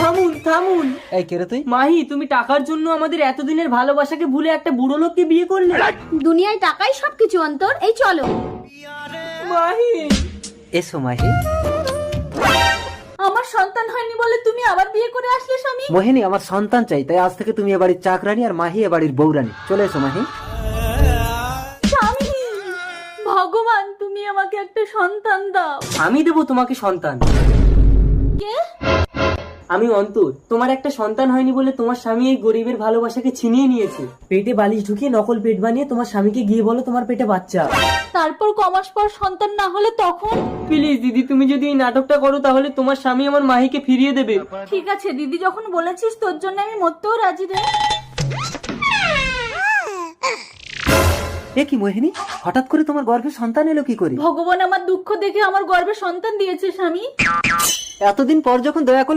থামুন থামুন। এই কে রে তুই? মাহি, তুমি টাকার জন্য আমাদের এতদিনের ভালোবাসাকে ভুলে একটা বুড়ো লোককে বিয়ে করলে। দুনিয়ায় টাকাই সবকিছু অন্তর, এই চলো। মাহি, এসো মাহি। আমার সন্তান হয়নি বলে তুমি আবার বিয়ে করে আসলে স্বামী? মোহিনী, আমার সন্তান চাই, তাই আজ থেকে তুমি এ বাড়ির চাকরানি আর মাহি এ বাড়ির বউরানি। চলে এসো মাহি। স্বামী, ভগবান তুমি আমাকে একটা সন্তান দাও। আমি দেবো তোমাকে সন্তান। কে? আমি অন্তর। তোমার একটা সন্তান হয়নি বলে তোমার স্বামী এই গরিবের ভালোবাসাকে ছিনিয়ে নিয়েছে। পেটে বালিশ ঢুকিয়ে নকল পেট বানিয়ে তোমার স্বামীকে গিয়ে বলো তোমার পেটে বাচ্চা। তারপর কমাস পর সন্তান না হলে তখন? প্লিজ দিদি, তুমি যদি এই নাটকটা করো তাহলে তোমার স্বামী আমার মাহিকে ফিরিয়ে দেবে। ঠিক আছে দিদি, যখন বলেছিস তোর জন্য আমি মরতেও রাজি রে। এ কি মোহিনী, হঠাৎ করে তোমার গর্ভে সন্তান এলো কি করে? ভগবান আমার দুঃখ দেখে আমার গর্ভে সন্তান দিয়েছে স্বামী। এতদিন পর যখন দয়া করে